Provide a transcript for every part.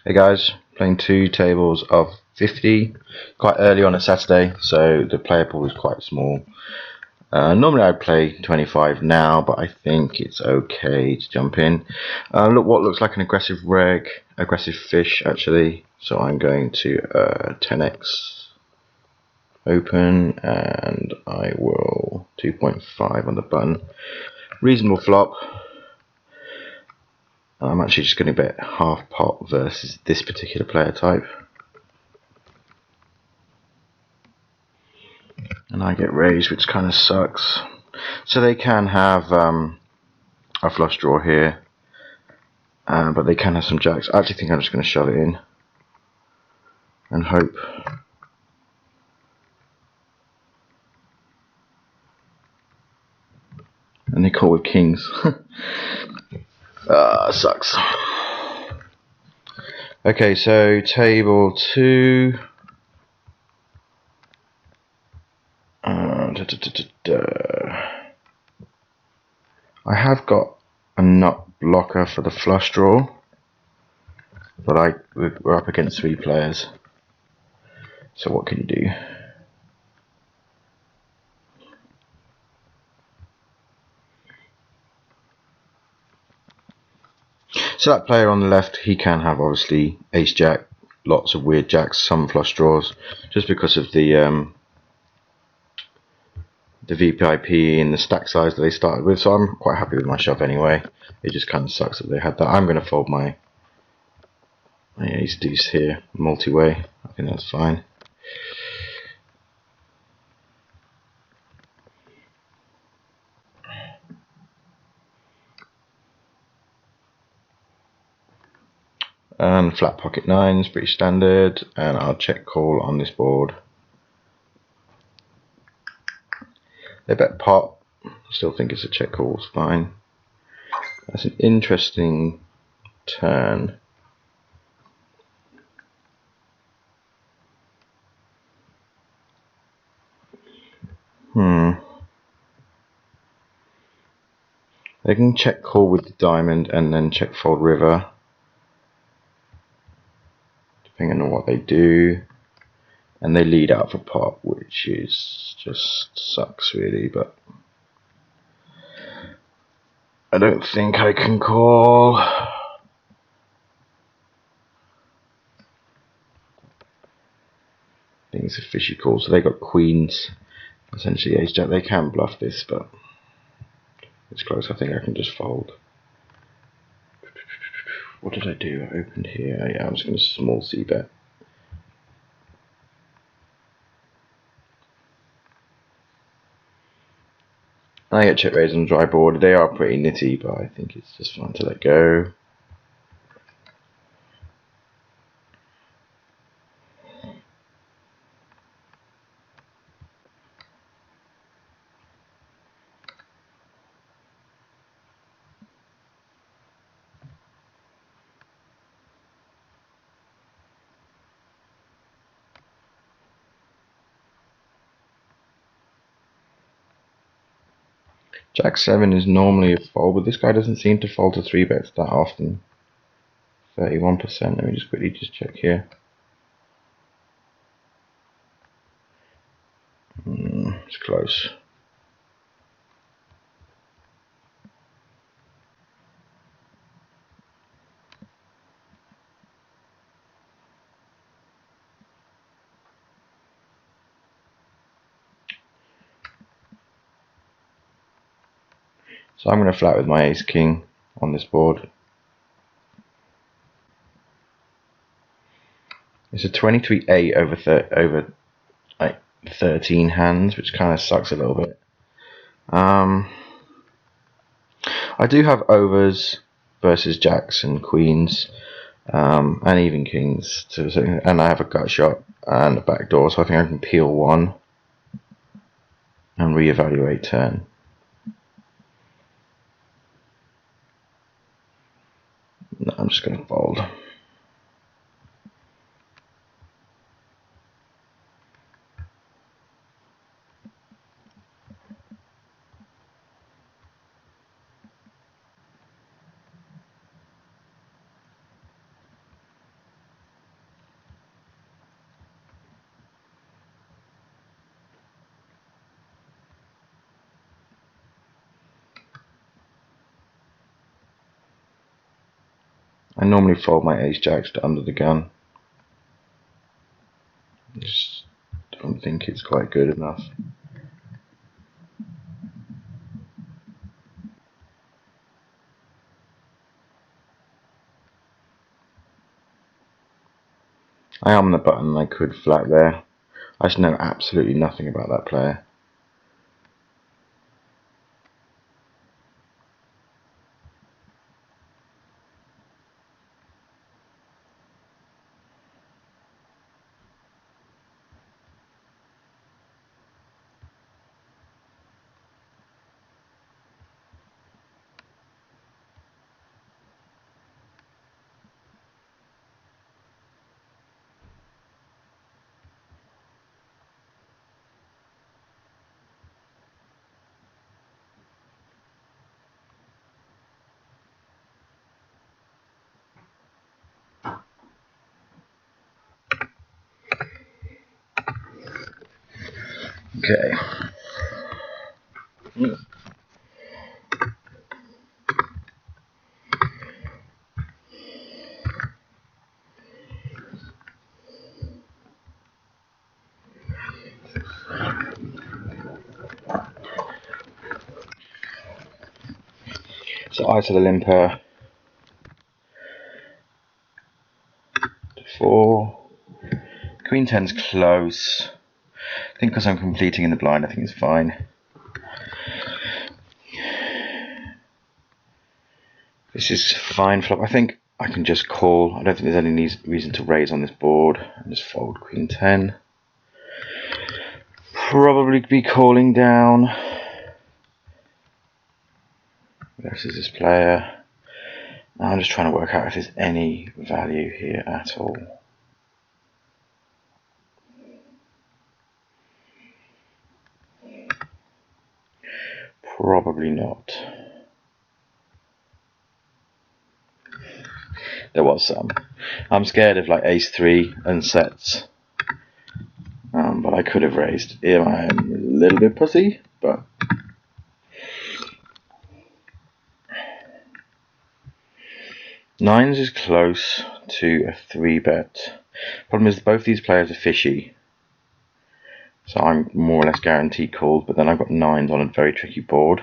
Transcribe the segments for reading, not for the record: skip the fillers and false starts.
Hey guys, playing 2 tables of 50, quite early on a Saturday, so the player pool is quite small. Normally I'd play 25 now, but I think it's okay to jump in. Look, what looks like an aggressive fish actually, so I'm going to 10x open, and I will 2.5 on the button. Reasonable flop. I'm actually just going to bet half pot versus this particular player type. And I get raised, which kind of sucks. So they can have a flush draw here, but they can have some jacks. I actually think I'm just going to shove it in and hope. And they call with kings. Sucks. Okay, so table 2. I have got a nut blocker for the flush draw, but we're up against 3 players. So what can you do? So that player on the left, he can have obviously ace jack, lots of weird jacks, some flush draws, just because of the VPIP and the stack size that they started with. So I'm quite happy with my shove anyway. It just kind of sucks that they had that. I'm going to fold my ace deuce here, multi-way. I think that's fine. And flat pocket nines, pretty standard. And I'll check call on this board. They bet pot. Still think it's a check call, it's fine. That's an interesting turn. They can check call with the diamond and then check fold river, depending on what they do. And they lead out for pot, which is just sucks really, but I don't think I can call. I think it's a fishy call, so they got queens, essentially ace jack. They can bluff this, but it's close. I think I can just fold. What did I do? I opened here. Yeah, I was going to small c bet. I get check raised on dry board. They are pretty nitty, but I think it's just fine to let go. Jack 7 is normally a fold, but this guy doesn't seem to fold to 3 bets that often. 31%. Let me just quickly check here. It's close. So I'm going to flat with my ace king on this board. It's a 23-8 over like 13 hands, which kind of sucks a little bit. I do have overs versus jacks and queens, and even kings, and I have a gut shot and a backdoor, so I think I can peel one and reevaluate turn. No, I'm just going to fold. I normally fold my ace jacks to under the gun. Just don't think it's quite good enough. I am the button, I could flat there. I just know absolutely nothing about that player. Okay. So I to the limper. 4. Queen 10's close. I think because I'm completing in the blind, I think it's fine. This is fine flop. I think I can just call. I don't think there's any reason to raise on this board. And just fold Queen 10. Probably be calling down. Versus this player. I'm just trying to work out if there's any value here at all. Probably not. There was some. I'm scared of like ace 3 and sets. But I could have raised. Yeah, I'm a little bit pussy, but nines is close to a 3-bet. Problem is both these players are fishy, so I'm more or less guaranteed called. But then I've got nines on a very tricky board,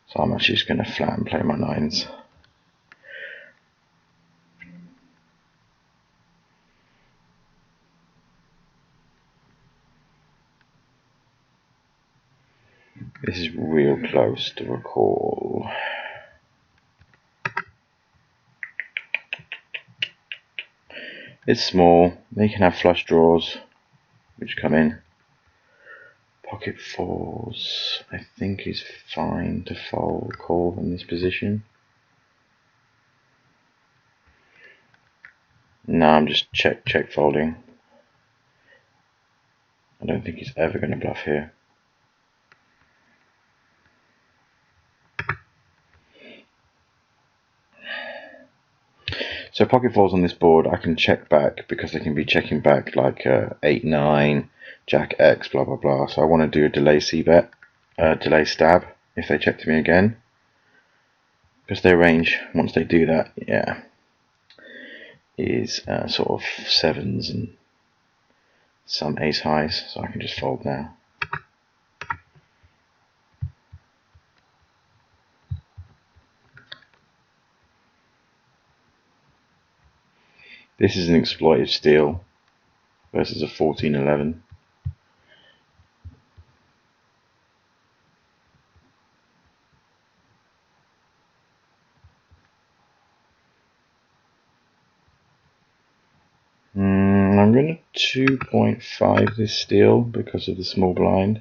so I'm actually just going to flat and play my nines. This is real close to a call. It's small. They can have flush draws, which come in. Pocket fours, I think, is fine to fold call in this position. No, I'm just check folding. I don't think he's ever going to bluff here. So pocket fours on this board, I can check back because they can be checking back like 8-9, Jack X, blah blah blah. So I want to do a delay c-bet, delay stab if they check to me again, because their range once they do that, yeah, is sort of sevens and some ace highs. So I can just fold now. This is an exploited steal versus a 14-11. I'm going to 2.5 this steal because of the small blind.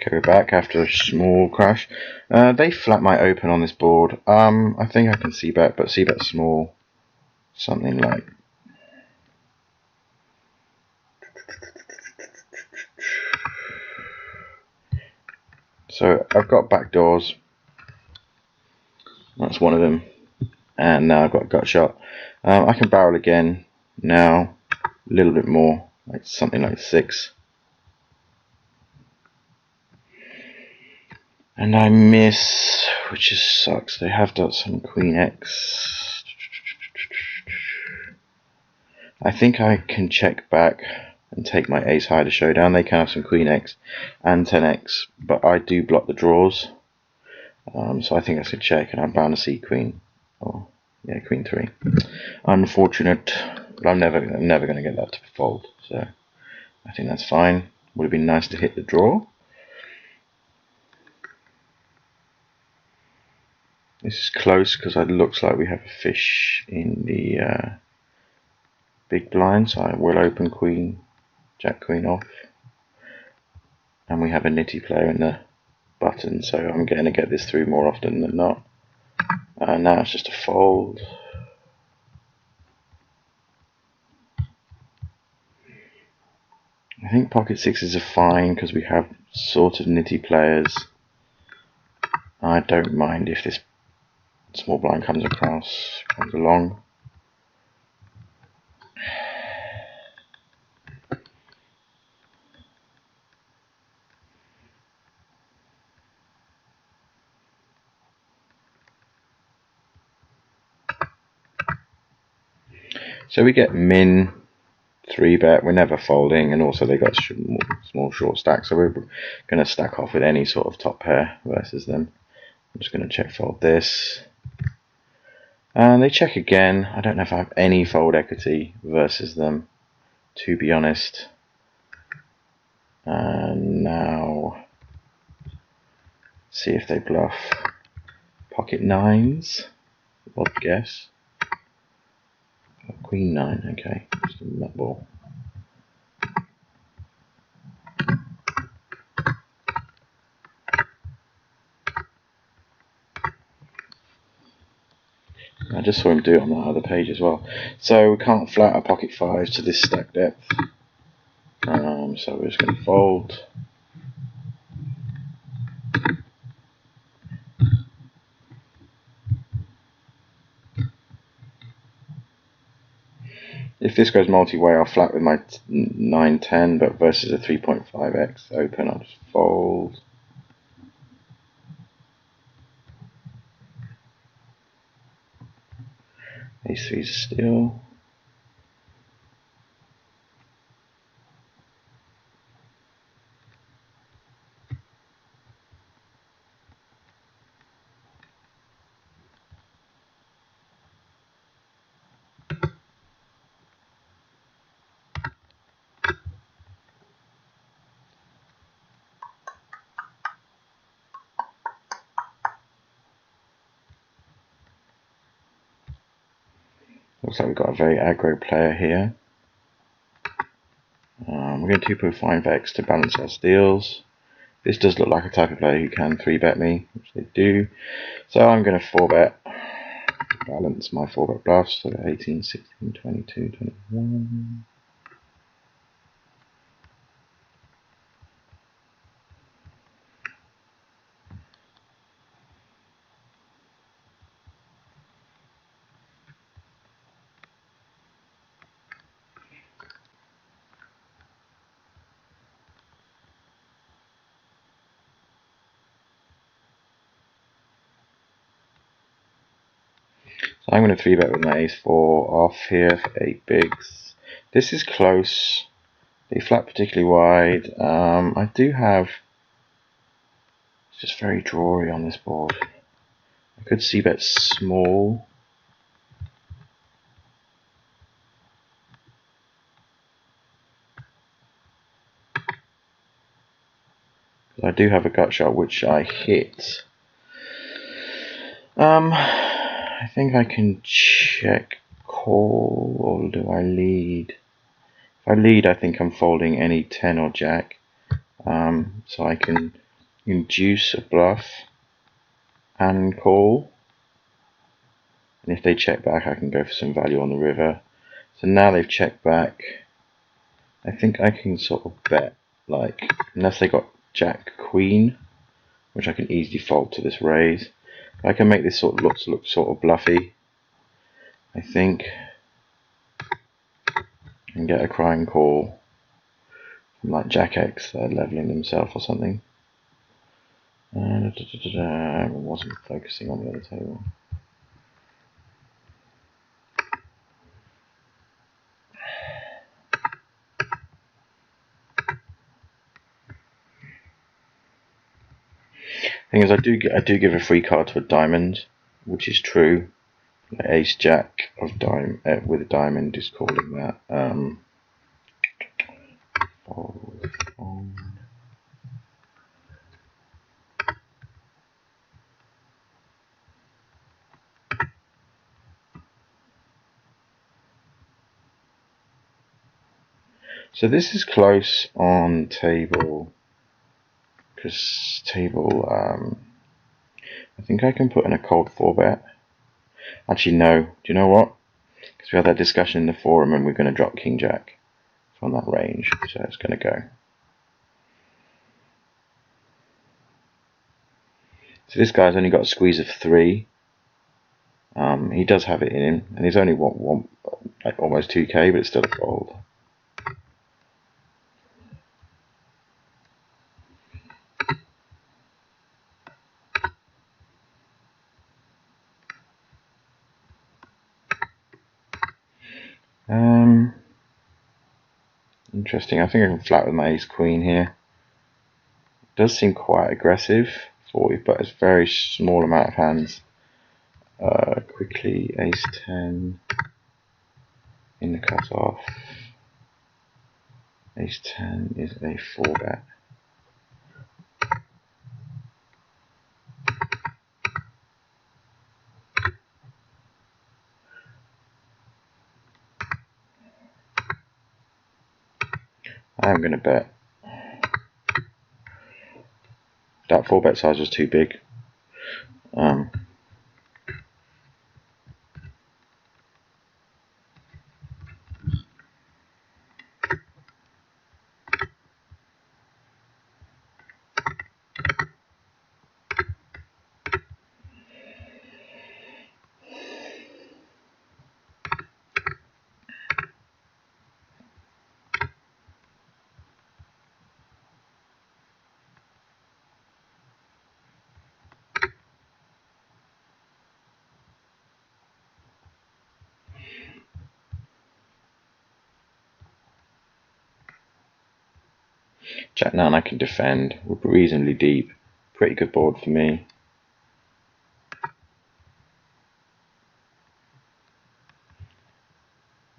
Go back after a small crash. They flat might open on this board. I think I can see bet, but see bet small. Something like. So I've got back doors. That's one of them. And now I've got gut shot. I can barrel again now. A little bit more, like something like 6. And I miss, which just sucks. They have got some Queen X. I think I can check back and take my ace high to showdown. They can have some Queen X and 10X, but I do block the draws. So I think I should check, and I'm bound to see Queen. Oh, yeah, Queen 3. Unfortunate, but I'm never going to get that to fold. So I think that's fine. Would have been nice to hit the draw. This is close because it looks like we have a fish in the big blind, so I will open Queen, Jack Queen off, and we have a nitty player in the button, so I'm going to get this through more often than not. Now it's just a fold. I think pocket sixes are fine because we have sort of nitty players. I don't mind if this small blind comes along. So we get min 3-bet, we're never folding, and also they got small short stack, so we're going to stack off with any sort of top pair versus them. I'm just going to check fold this. And they check again. I don't know if I have any fold equity versus them, to be honest. And now, see if they bluff. Pocket nines, odd guess. Queen 9, okay, just a nut ball. I just saw him do it on that other page as well. So we can't flat a pocket 5 to this stack depth. So we're just going to fold. If this goes multi-way, I'll flat with my 9-10, but versus a 3.5x open, I'll just fold. Ace 3's steal. Looks like we've got a very aggro player here. We're going to 2.5x to balance our steals. This does look like a type of player who can 3-bet me, which they do. So I'm going to 4-bet, balance my 4-bet bluffs, so 18, 16, 22, 21. So I'm going to 3-bet with my ace 4 off here for 8 bigs. This is close. They flat particularly wide. I do have. It's just very drawy on this board. I could c-bet small. I do have a gut shot which I hit. I think I can check call, or do I lead? If I lead, I think I'm folding any 10 or jack. So I can induce a bluff and call. And if they check back, I can go for some value on the river. So now they've checked back. I think I can sort of bet, like, unless they got Jack Queen, which I can easily fold to this raise. I can make this sort of look sort of bluffy, I think, and get a crying call from like Jack X, leveling himself or something. I wasn't focusing on the other table. Thing is, I do give a free card to a diamond, which is true. Ace Jack of diamond with a diamond is calling that. Fold. So this is close on table, because table. I think I can put in a cold 4-bet. Actually, no. Do you know what? Because we had that discussion in the forum, and we're going to drop King Jack from that range, so it's going to go. So this guy's only got a squeeze of 3. He does have it in him, and he's only like almost 2k, but it's still a fold. Interesting. I think I can flat with my ace queen here. It does seem quite aggressive for you, but it's a very small amount of hands. Quickly, ace 10 in the cutoff. Ace 10 is a 4-bet. I am going to bet. That 4-bet size was too big. Jack 9 I can defend. We're reasonably deep. Pretty good board for me.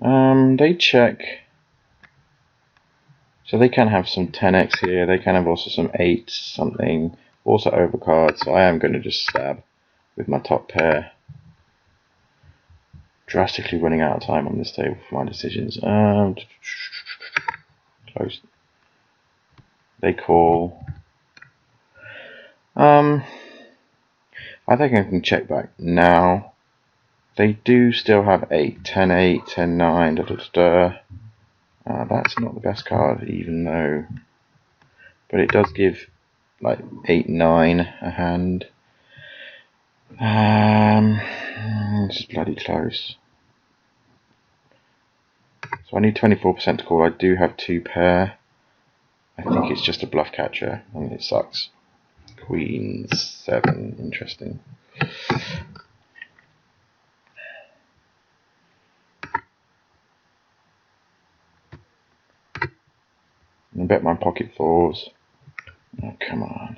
They check. So they can have some 10x here. They can have also some 8 something. Also overcard. So I am going to just stab with my top pair. Drastically running out of time on this table for my decisions. Close. They call. I think I can check back now. They do still have 8, 10, 8, 10, 9, that's not the best card, even though, but it does give like 8, 9 a hand. This is bloody close. So I need 24% to call. I do have 2 pair. I think it's just a bluff catcher. I mean, it sucks. Queen 7, interesting. I bet my pocket 4s. Oh, come on.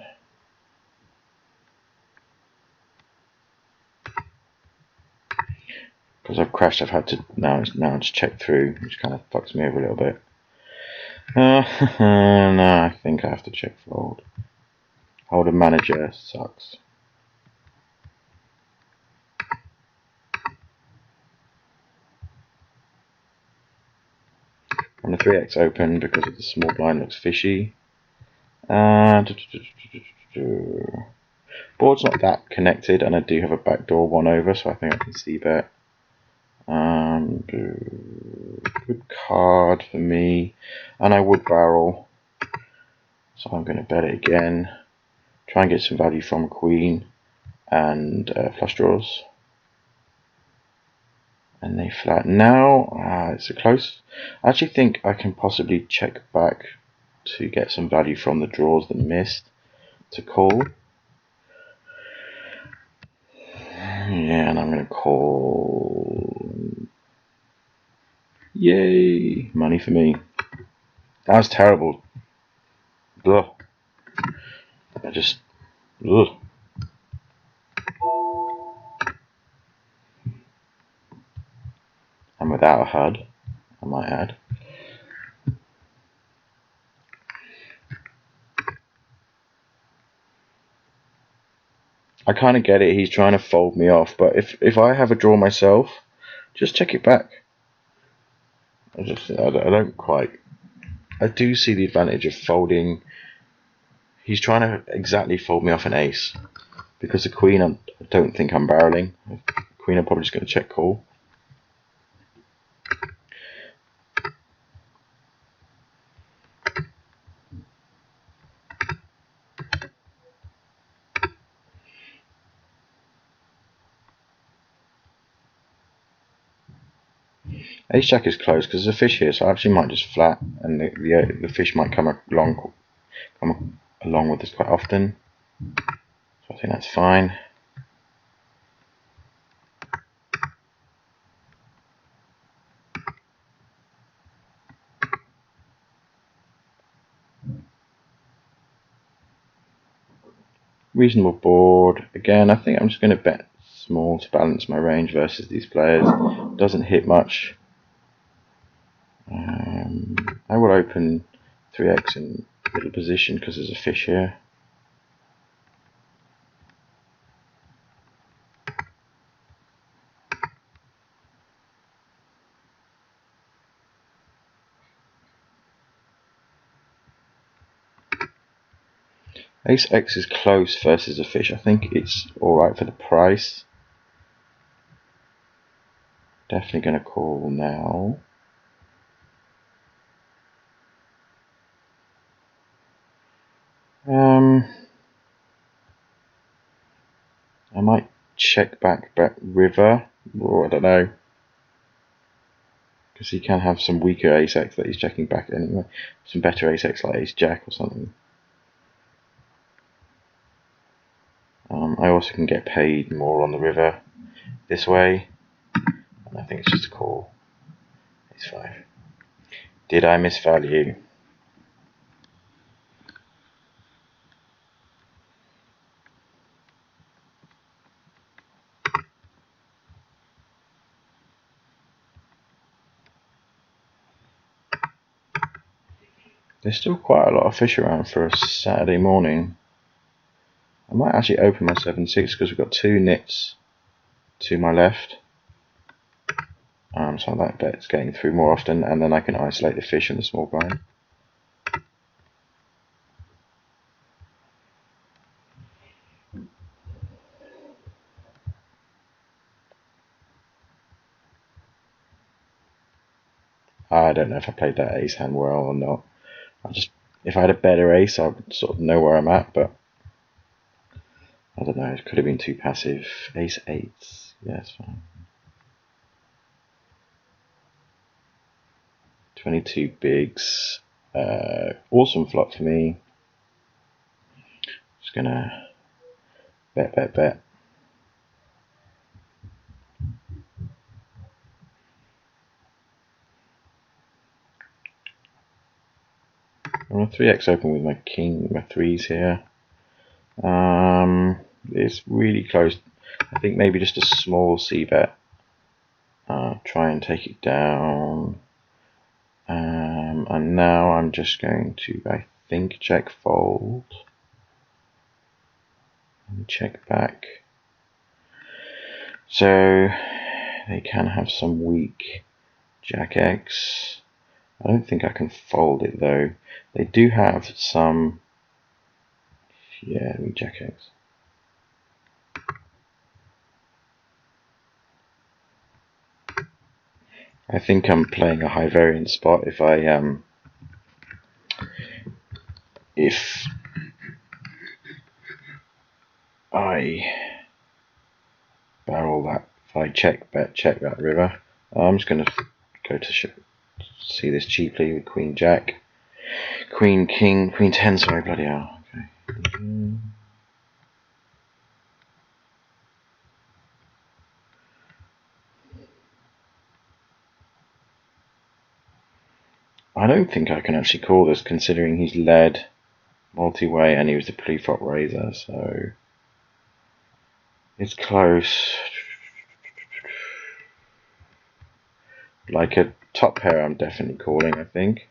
Because I've crashed, I've had to now it's check through, which kind of fucks me over a little bit. No, I think I have to check fold. Hold a manager sucks. And the 3x open because of the small blind looks fishy. Board's not that connected, and I do have a backdoor 1 over, so I think I can see bet. Good card for me, and I would barrel, so I'm going to bet it again. Try and get some value from queen and flush draws. And they flat. Now it's a close. I actually think I can possibly check back to get some value from the draws that missed to call. Yeah, and I'm going to call. Yay! Money for me. That was terrible. Ugh. I just. Ugh. And without a HUD, I might add. I kind of get it, he's trying to fold me off, but if I have a draw myself, just check it back. I don't quite. I do see the advantage of folding. He's trying to exactly fold me off an ace, because the queen, I don't think I'm barreling. Queen, I'm probably just going to check call. Ace jack is close because there's a fish here, so I actually might just flat, and the fish might come along with us quite often. So I think that's fine. Reasonable board. Again, I think I'm just going to bet small to balance my range versus these players. Doesn't hit much. I will open 3x in middle position because there's a fish here. Ace X is close versus a fish. I think it's alright for the price. Definitely going to call now. I might check back bet river, or I don't know, because he can have some weaker ace X that he's checking back anyway. Some better ace X like ace jack or something. I also can get paid more on the river this way, and I think it's just a call. Ace 5. Did I miss value? There's still quite a lot of fish around for a Saturday morning. I might actually open my 7-6 because we've got 2 nits to my left. So that bet's getting through more often, and then I can isolate the fish in the small blind. I don't know if I played that ace hand well or not. If I had a better ace, I would sort of know where I'm at, but I don't know, it could have been too passive. Ace 8, yeah, it's fine. 22 bigs, awesome flop for me. Just gonna bet. I'm gonna 3x open with my king, my 3s here. It's really close. I think maybe just a small c bet. Try and take it down. And now I'm just going to, I think, check fold. And check back. So they can have some weak Jack X. I don't think I can fold it though. They do have some Yeah, we Jack X. I think I'm playing a high variance spot if I barrel that. If I check that river. I'm just going to go to see this cheaply with Queen Jack, Queen King, Queen 10. Sorry, bloody hell. Okay. I don't think I can actually call this, considering he's led multi-way and he was the pre-flop raiser, so it's close. Like a top pair, I'm definitely calling, I think.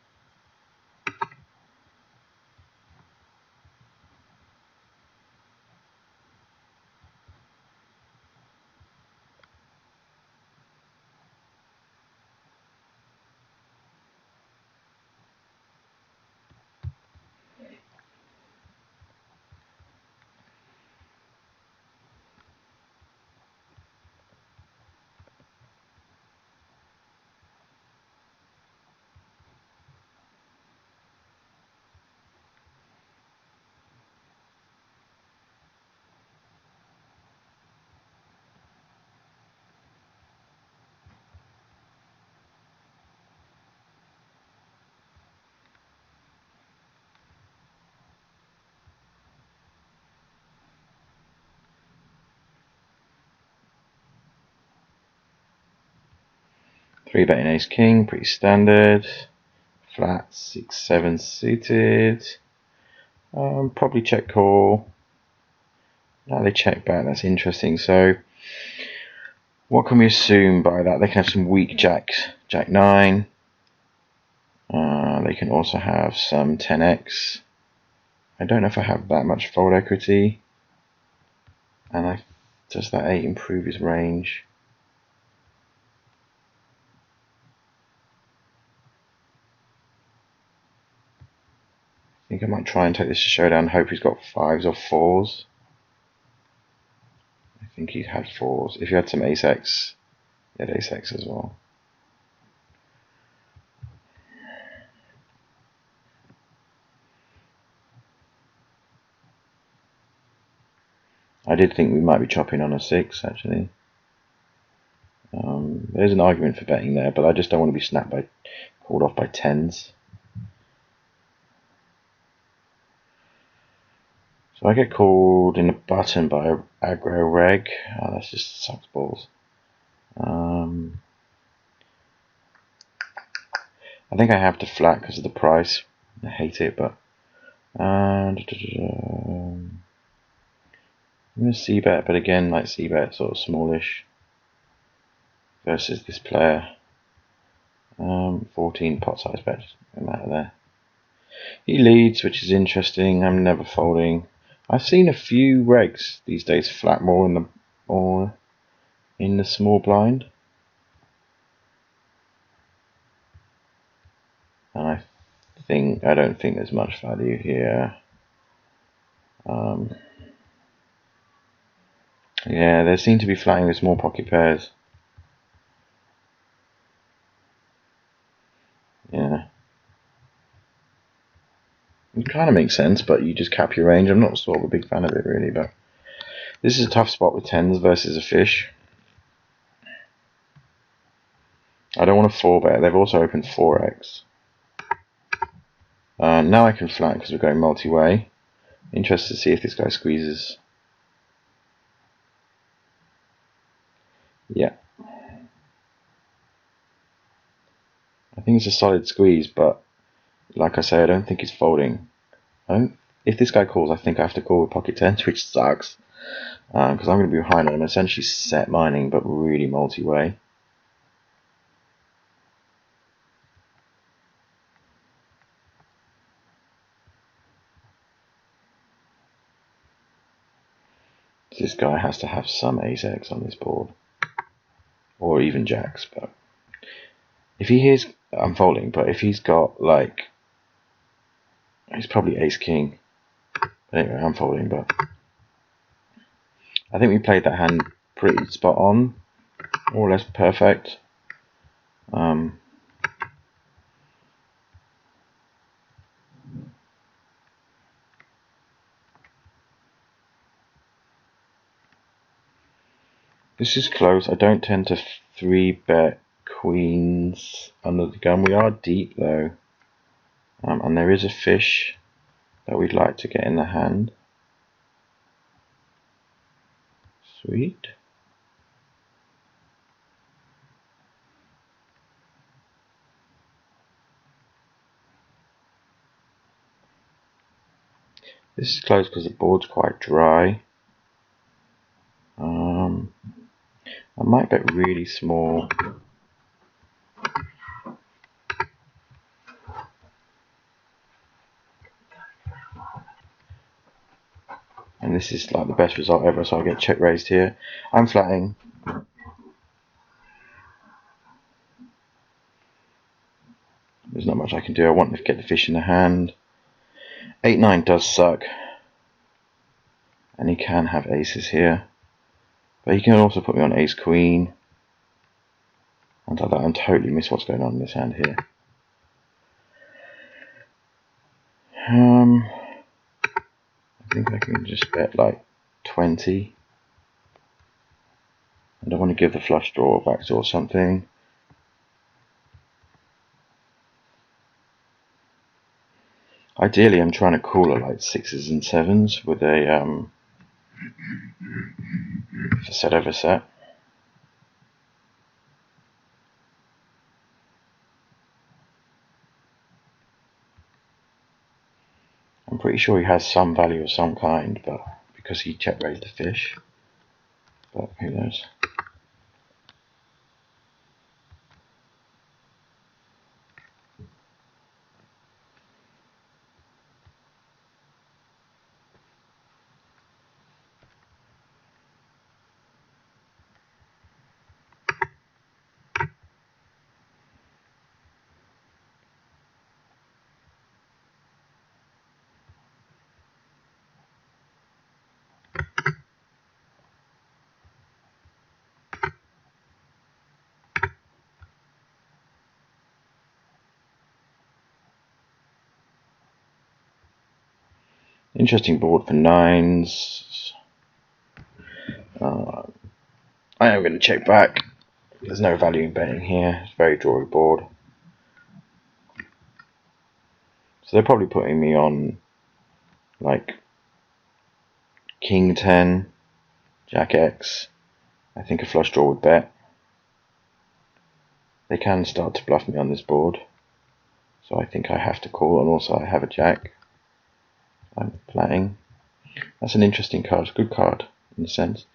Three betting ace king, pretty standard. Flat 6-7 suited. Probably check call. Now they check back. That's interesting. So, what can we assume by that? They can have some weak jacks, Jack 9. They can also have some 10x. I don't know if I have that much fold equity. And does that 8 improve his range? I think I might try and take this to showdown. Hope he's got 5s or 4s. I think he had 4s. If you had some ace x, he had ace x as well. I did think we might be chopping on a 6 actually. There's an argument for betting there, but I just don't want to be called off by 10s. So I get called in the button by aggro reg. Oh, that's just sucks balls. I think I have to flat because of the price. I hate it, but I'm going to c-bet, but again, like c-bet, sort of smallish versus this player. 14 pot size bet, no matter there. He leads, which is interesting. I'm never folding. I've seen a few regs these days flat more in the small blind, and I don't think there's much value here. Yeah, they seem to be flatting with small pocket pairs. Yeah. It kind of makes sense, but you just cap your range. I'm not sort of a big fan of it, really, but this is a tough spot with 10s versus a fish. I don't want to 4-bet. They've also opened 4x. Now I can flat because we're going multi-way. Interested to see if this guy squeezes. Yeah. I think it's a solid squeeze, but like I say, I don't think he's folding. If this guy calls, I think I have to call with pocket 10s, which sucks. Because I'm going to be behind on him. Essentially set mining, but really multi-way. This guy has to have some ace x on this board. Or even jacks, but if he hears, I'm folding, but if he's got like, he's probably ace king. Anyway, I'm folding, but I think we played that hand pretty spot on, more or less perfect. This is close. I don't tend to 3-bet queens under the gun. We are deep though, and there is a fish that we'd like to get in the hand. Sweet. This is close because the board's quite dry. I might bet really small. And this is like the best result ever, so I get check raised here. I'm flatting. There's not much I can do. I want to get the fish in the hand. 8-9 does suck. And he can have aces here. But he can also put me on ace queen. And like that, and totally miss what's going on in this hand here. I think I can just bet like 20. And I want to give the flush draw back or something. Ideally, I'm trying to call it like 6s and 7s with a set over set. I'm pretty sure he has some value of some kind, but because he check raised the fish. But who knows? Interesting board for 9s. I am going to check back. There's no value in betting here. It's a very drawy board. So they're probably putting me on like King 10, Jack X. I think a flush draw would bet. They can start to bluff me on this board. So I think I have to call, and also I have a Jack. I'm flatting. That's an interesting card. It's a good card in a sense.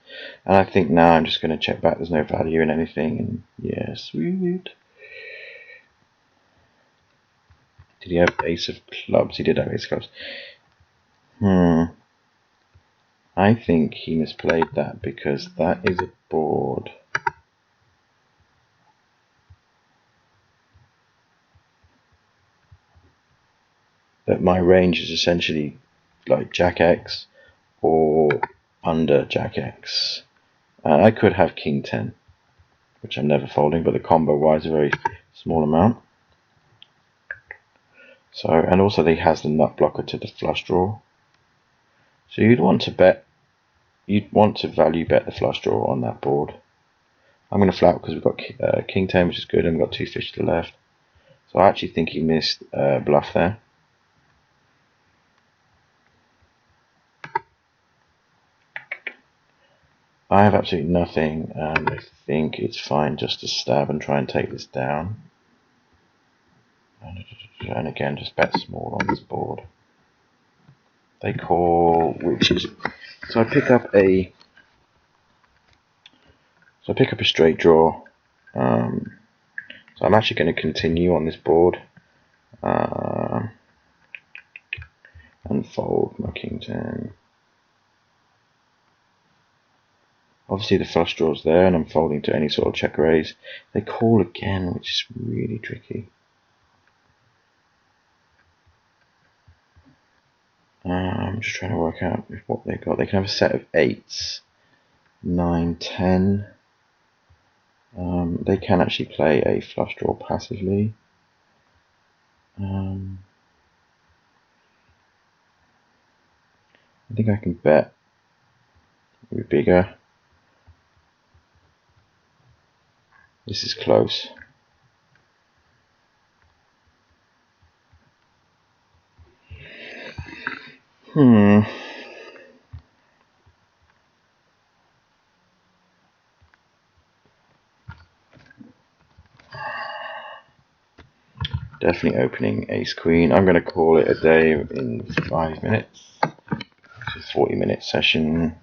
And I think now I'm just going to check back. There's no value in anything. And yeah, sweet. Did he have ace of clubs? He did have ace of clubs. I think he misplayed that because that is a board that my range is essentially like Jack X or under Jack X. I could have King 10, which I'm never folding, but the combo wise a very small amount. So, and also he has the nut blocker to the flush draw. So you'd want to value bet the flush draw on that board. I'm going to flat because we've got King 10, which is good, and we've got 2 fish to the left. So I actually think he missed bluff there. I have absolutely nothing, and I think it's fine just to stab and try and take this down. And again, just bet small on this board. They call, which is so I pick up a straight draw. So I'm actually going to continue on this board and fold my King 10. Obviously the flush draw's there, and I'm folding to any sort of check raise. They call again, which is really tricky. I'm just trying to work out what they got. They can have a set of 8s, 9, 10. They can actually play a flush draw passively. I think I can bet maybe bigger. This is close. Definitely opening ace queen. I'm going to call it a day in 5 minutes. It's a 40-minute session.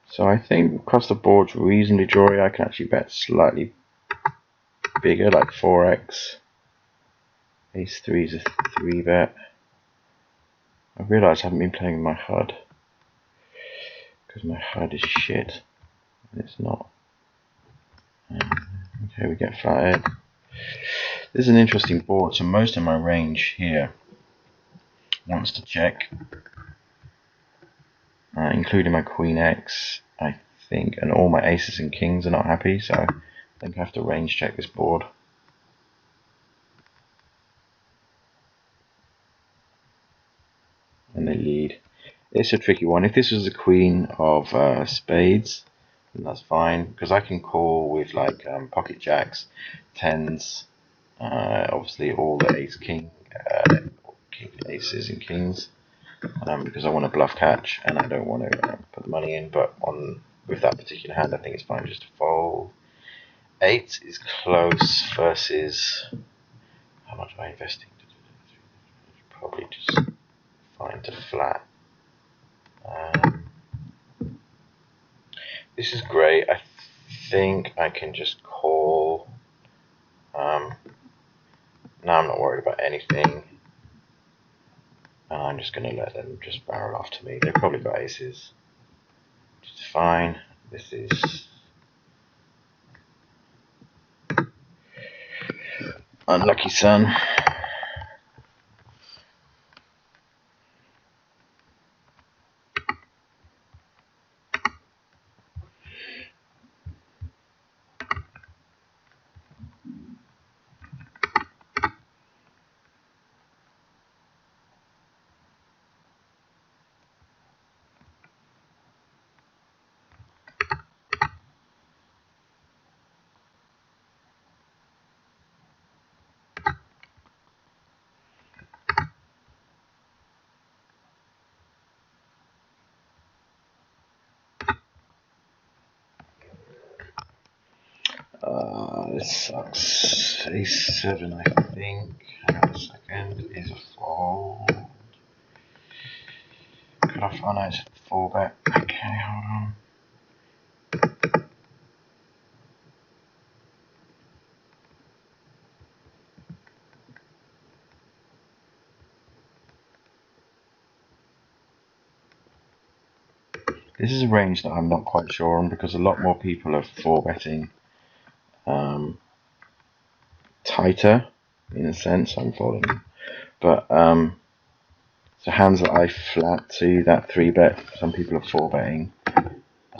So I think across the board's reasonably drawy. I can actually bet slightly bigger, like 4x. Ace 3 is a 3 bet. I realise I haven't been playing with my HUD because my HUD is shit and it's not. Okay, we get flatted. This is an interesting board, so most of my range here wants to check, including my queen X, I think, and all my aces and kings are not happy, so I think I have to range check this board. And they lead. It's a tricky one. If this was the queen of spades, then that's fine, because I can call with like pocket jacks, tens, obviously all the ace king, aces and kings, because I want to bluff catch and I don't want to put the money in. But with that particular hand, I think it's fine just to fold. 8 is close versus how much am I investing? Probably just fine to flat. This is great. I think I can just call. Now I'm not worried about anything. And I'm just going to let them just barrel off to me. They've probably got aces. Which is fine. This is unlucky, son. This sucks. Ace 7, I think. Hang on a second. Is a fold. Could I find out it's a 4 bet? Okay, hold on. This is a range that I'm not quite sure on because a lot more people are 4 betting tighter in a sense. I'm following, but so hands that I flat to that 3 bet, some people are 4 betting,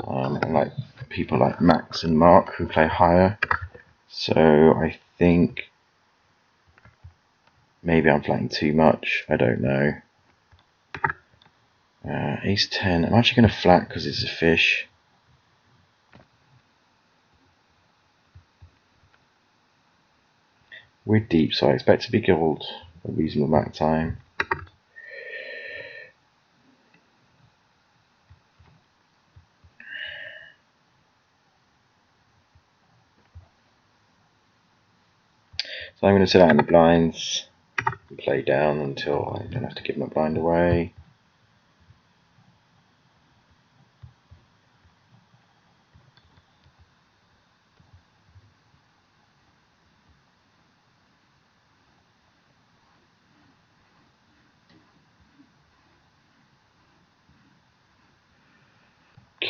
and like people like Max and Mark who play higher. So I think maybe I'm flatting too much. I don't know. Ace 10. I'm actually going to flat because it's a fish. We're deep, so I expect to be gobbled a reasonable amount of time. So I'm going to sit out in the blinds and play down until I don't have to give my blind away.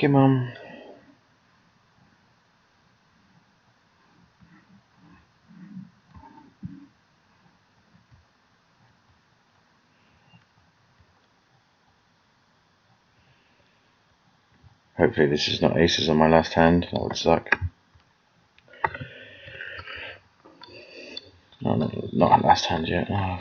Come on. Hopefully this is not aces on my last hand. That would suck. No, not last hand yet. Oh.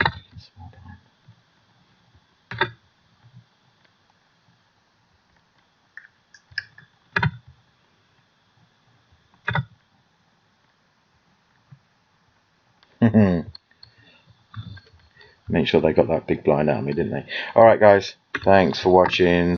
Make sure they got that big blind out of me, didn't they? Alright guys, thanks for watching.